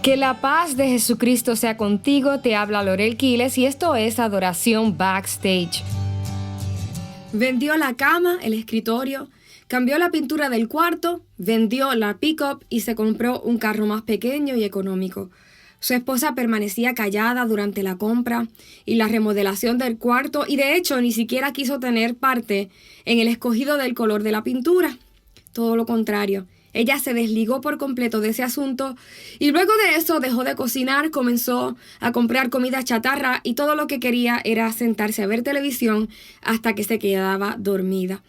Que la paz de Jesucristo sea contigo, te habla Lorel Quiles y esto es Adoración Backstage. Vendió la cama, el escritorio, cambió la pintura del cuarto, vendió la pick-up y se compró un carro más pequeño y económico. Su esposa permanecía callada durante la compra y la remodelación del cuarto y de hecho ni siquiera quiso tener parte en el escogido del color de la pintura. Todo lo contrario. Ella se desligó por completo de ese asunto y luego de eso dejó de cocinar, comenzó a comprar comida chatarra y todo lo que quería era sentarse a ver televisión hasta que se quedaba dormida.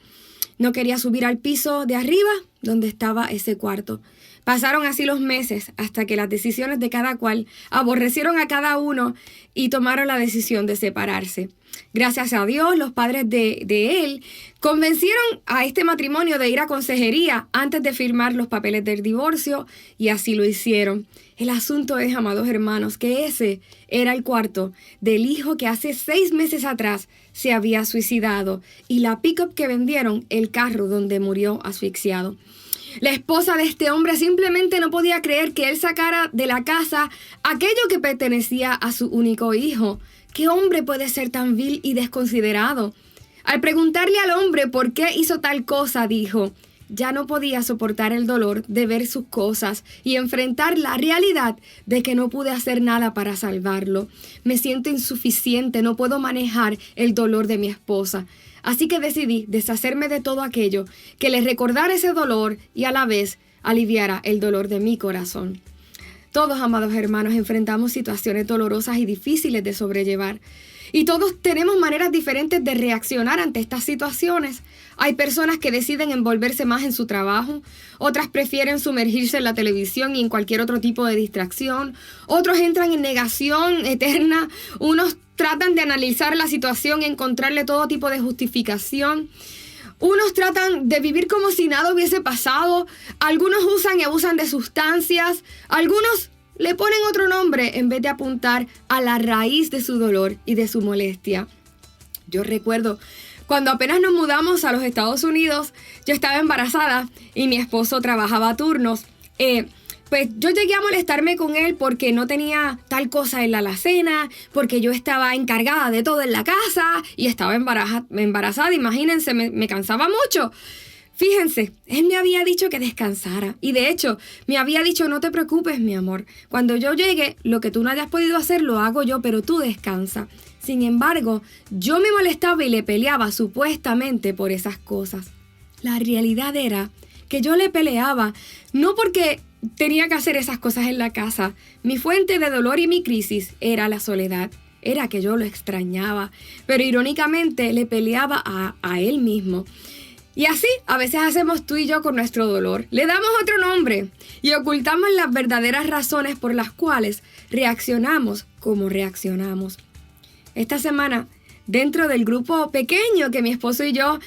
No quería subir al piso de arriba donde estaba ese cuarto. Pasaron así los meses hasta que las decisiones de cada cual aborrecieron a cada uno y tomaron la decisión de separarse. Gracias a Dios, los padres de él convencieron a este matrimonio de ir a consejería antes de firmar los papeles del divorcio y así lo hicieron. El asunto es, amados hermanos, que ese era el cuarto del hijo que hace 6 meses atrás se había suicidado y la pick-up que vendieron, el carro donde murió asfixiado. La esposa de este hombre simplemente no podía creer que él sacara de la casa aquello que pertenecía a su único hijo. ¿Qué hombre puede ser tan vil y desconsiderado? Al preguntarle al hombre por qué hizo tal cosa, dijo, ya no podía soportar el dolor de ver sus cosas y enfrentar la realidad de que no pude hacer nada para salvarlo. Me siento insuficiente, no puedo manejar el dolor de mi esposa. Así que decidí deshacerme de todo aquello que le recordara ese dolor y a la vez aliviara el dolor de mi corazón. Todos, amados hermanos, enfrentamos situaciones dolorosas y difíciles de sobrellevar. Y todos tenemos maneras diferentes de reaccionar ante estas situaciones. Hay personas que deciden envolverse más en su trabajo, otras prefieren sumergirse en la televisión y en cualquier otro tipo de distracción, otros entran en negación eterna, unos tratan de analizar la situación y encontrarle todo tipo de justificación. Unos tratan de vivir como si nada hubiese pasado, algunos usan y abusan de sustancias, algunos le ponen otro nombre en vez de apuntar a la raíz de su dolor y de su molestia. Yo recuerdo cuando apenas nos mudamos a los Estados Unidos, yo estaba embarazada y mi esposo trabajaba a turnos. Pues yo llegué a molestarme con él porque no tenía tal cosa en la alacena, porque yo estaba encargada de todo en la casa y estaba embarazada, imagínense, me cansaba mucho. Fíjense, él me había dicho que descansara y de hecho me había dicho no te preocupes mi amor, cuando yo llegue lo que tú no hayas podido hacer lo hago yo, pero tú descansa. Sin embargo, yo me molestaba y le peleaba supuestamente por esas cosas. La realidad era que yo le peleaba no porque tenía que hacer esas cosas en la casa. Mi fuente de dolor y mi crisis era la soledad. Era que yo lo extrañaba, pero irónicamente le peleaba a él mismo. Y así a veces hacemos tú y yo con nuestro dolor. Le damos otro nombre y ocultamos las verdaderas razones por las cuales reaccionamos como reaccionamos. Esta semana, dentro del grupo pequeño que mi esposo y yo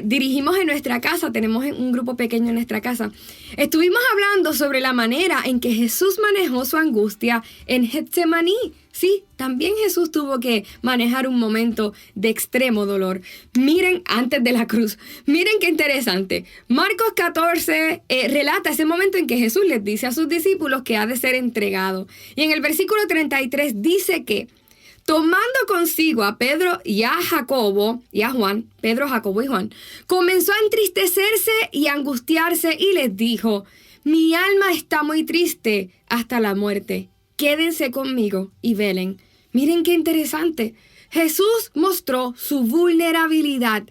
dirigimos en nuestra casa, tenemos un grupo pequeño en nuestra casa, estuvimos hablando sobre la manera en que Jesús manejó su angustia en Getsemaní. Sí, también Jesús tuvo que manejar un momento de extremo dolor. Miren, antes de la cruz, miren qué interesante. Marcos 14 relata ese momento en que Jesús les dice a sus discípulos que ha de ser entregado. Y en el versículo 33 dice que tomando consigo a Pedro y a Jacobo y a Juan, Pedro, Jacobo y Juan, comenzó a entristecerse y a angustiarse y les dijo, mi alma está muy triste hasta la muerte. Quédense conmigo y velen. Miren qué interesante. Jesús mostró su vulnerabilidad.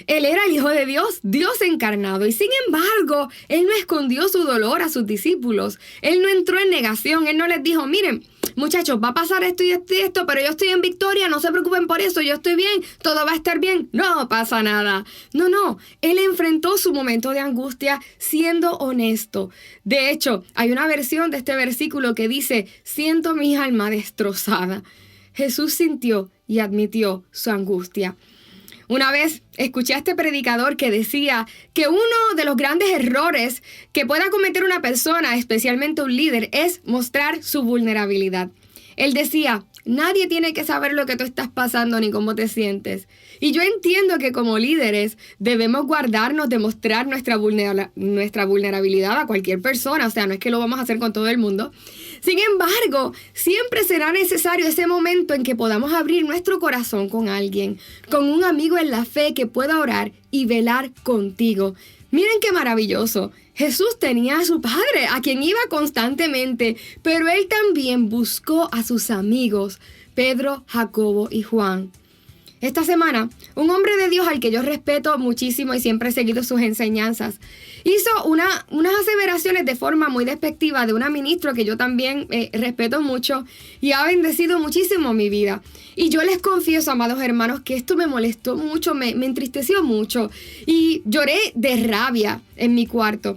Él era el Hijo de Dios, Dios encarnado, y sin embargo, Él no escondió su dolor a sus discípulos. Él no entró en negación, Él no les dijo, miren, muchachos, va a pasar esto y esto y esto, pero yo estoy en victoria, no se preocupen por eso, yo estoy bien, todo va a estar bien, no pasa nada. No, Él enfrentó su momento de angustia siendo honesto. De hecho, hay una versión de este versículo que dice, siento mi alma destrozada. Jesús sintió y admitió su angustia. Una vez escuché a este predicador que decía que uno de los grandes errores que pueda cometer una persona, especialmente un líder, es mostrar su vulnerabilidad. Él decía, nadie tiene que saber lo que tú estás pasando ni cómo te sientes. Y yo entiendo que como líderes debemos guardarnos de mostrar nuestra vulnerabilidad a cualquier persona. O sea, no es que lo vamos a hacer con todo el mundo. Sin embargo, siempre será necesario ese momento en que podamos abrir nuestro corazón con alguien, con un amigo en la fe que pueda orar y velar contigo. Miren qué maravilloso. Jesús tenía a su Padre, a quien iba constantemente, pero Él también buscó a sus amigos, Pedro, Jacobo y Juan. Esta semana, un hombre de Dios al que yo respeto muchísimo y siempre he seguido sus enseñanzas, hizo unas aseveraciones de forma muy despectiva de una ministra que yo también respeto mucho y ha bendecido muchísimo mi vida. Y yo les confieso, amados hermanos, que esto me molestó mucho, me entristeció mucho y lloré de rabia en mi cuarto.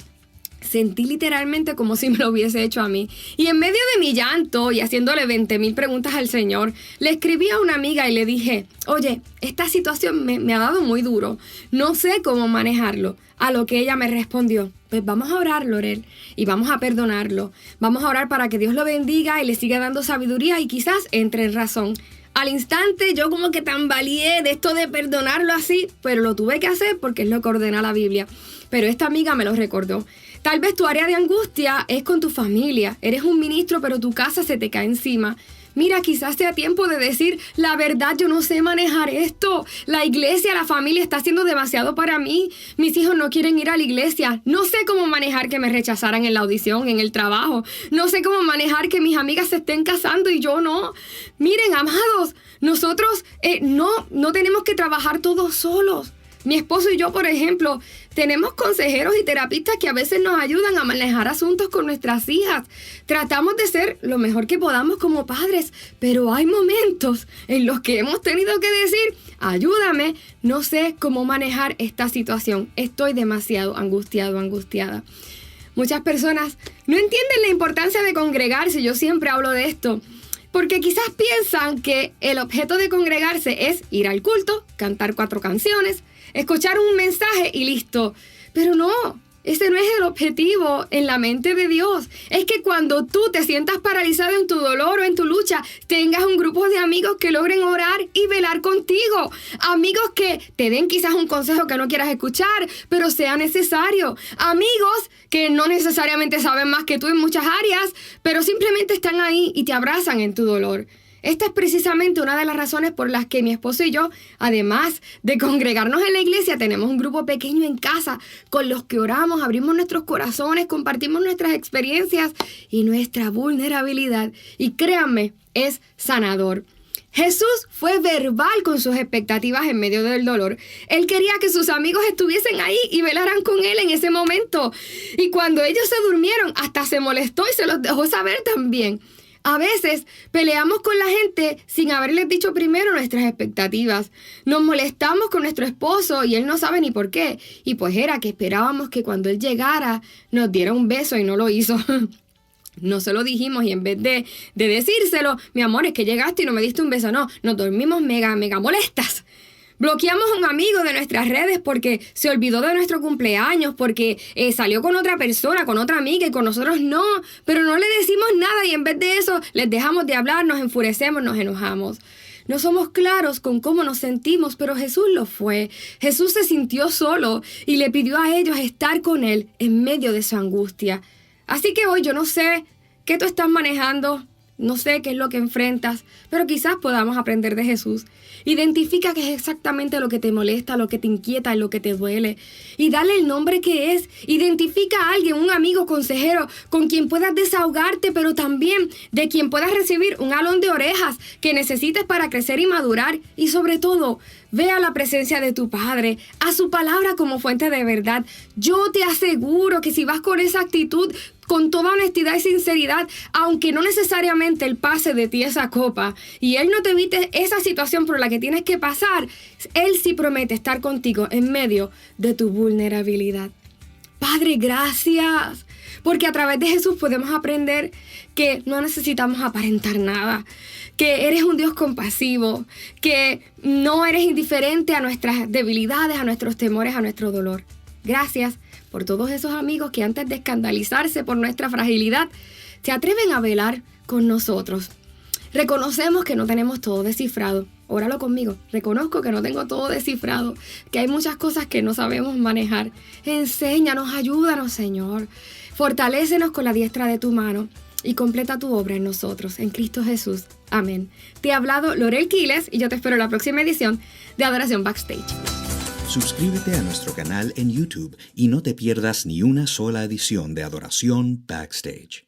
Sentí literalmente como si me lo hubiese hecho a mí. Y en medio de mi llanto y haciéndole 20,000 preguntas al Señor, le escribí a una amiga y le dije, oye, esta situación me ha dado muy duro. No sé cómo manejarlo. A lo que ella me respondió, pues vamos a orar, Lorel, y vamos a perdonarlo. Vamos a orar para que Dios lo bendiga y le siga dando sabiduría y quizás entre en razón. Al instante yo como que tambaleé de esto de perdonarlo así, pero lo tuve que hacer porque es lo que ordena la Biblia. Pero esta amiga me lo recordó. Tal vez tu área de angustia es con tu familia. Eres un ministro, pero tu casa se te cae encima. Mira, quizás sea tiempo de decir, la verdad, yo no sé manejar esto. La iglesia, la familia está haciendo demasiado para mí. Mis hijos no quieren ir a la iglesia. No sé cómo manejar que me rechazaran en la audición, en el trabajo. No sé cómo manejar que mis amigas se estén casando y yo no. Miren, amados, nosotros no tenemos que trabajar todos solos. Mi esposo y yo, por ejemplo, tenemos consejeros y terapistas que a veces nos ayudan a manejar asuntos con nuestras hijas. Tratamos de ser lo mejor que podamos como padres, pero hay momentos en los que hemos tenido que decir, ayúdame, no sé cómo manejar esta situación. Estoy demasiado angustiada. Muchas personas no entienden la importancia de congregarse. Yo siempre hablo de esto. Porque quizás piensan que el objeto de congregarse es ir al culto, cantar 4 canciones, escuchar un mensaje y listo. Pero no, ese no es el objetivo en la mente de Dios. Es que cuando tú te sientas paralizado en tu dolor o en tu lucha, tengas un grupo de amigos que logren orar y velar contigo. Amigos que te den quizás un consejo que no quieras escuchar, pero sea necesario. Amigos que no necesariamente saben más que tú en muchas áreas, pero simplemente están ahí y te abrazan en tu dolor. Esta es precisamente una de las razones por las que mi esposo y yo, además de congregarnos en la iglesia, tenemos un grupo pequeño en casa con los que oramos, abrimos nuestros corazones, compartimos nuestras experiencias y nuestra vulnerabilidad. Y créanme, es sanador. Jesús fue verbal con sus expectativas en medio del dolor. Él quería que sus amigos estuviesen ahí y velaran con él en ese momento. Y cuando ellos se durmieron, hasta se molestó y se los dejó saber también. A veces peleamos con la gente sin haberles dicho primero nuestras expectativas. Nos molestamos con nuestro esposo y él no sabe ni por qué. Y pues era que esperábamos que cuando él llegara nos diera un beso y no lo hizo. No se lo dijimos y en vez de decírselo, mi amor, es que llegaste y no me diste un beso. No, nos dormimos mega molestas. Bloqueamos a un amigo de nuestras redes porque se olvidó de nuestro cumpleaños, porque salió con otra persona, con otra amiga y con nosotros no. Pero no le decimos nada y en vez de eso les dejamos de hablar, nos enfurecemos, nos enojamos. No somos claros con cómo nos sentimos, pero Jesús lo fue. Jesús se sintió solo y le pidió a ellos estar con él en medio de su angustia. Así que hoy yo no sé qué tú estás manejando, no sé qué es lo que enfrentas, pero quizás podamos aprender de Jesús. Identifica qué es exactamente lo que te molesta, lo que te inquieta, lo que te duele. Y dale el nombre que es. Identifica a alguien, un amigo, consejero, con quien puedas desahogarte, pero también de quien puedas recibir un jalón de orejas que necesites para crecer y madurar. Y sobre todo, ve a la presencia de tu Padre, a su palabra como fuente de verdad. Yo te aseguro que si vas con esa actitud, con toda honestidad y sinceridad, aunque no necesariamente Él pase de ti esa copa y Él no te evite esa situación por la que tienes que pasar, Él sí promete estar contigo en medio de tu vulnerabilidad. Padre, gracias, porque a través de Jesús podemos aprender que no necesitamos aparentar nada, que eres un Dios compasivo, que no eres indiferente a nuestras debilidades, a nuestros temores, a nuestro dolor. Gracias por todos esos amigos que antes de escandalizarse por nuestra fragilidad, se atreven a velar con nosotros. Reconocemos que no tenemos todo descifrado. Óralo conmigo. Reconozco que no tengo todo descifrado, que hay muchas cosas que no sabemos manejar. Enséñanos, ayúdanos, Señor. Fortalécenos con la diestra de tu mano y completa tu obra en nosotros, en Cristo Jesús. Amén. Te ha hablado Lorel Quiles y yo te espero en la próxima edición de Adoración Backstage. Suscríbete a nuestro canal en YouTube y no te pierdas ni una sola edición de Adoración Backstage.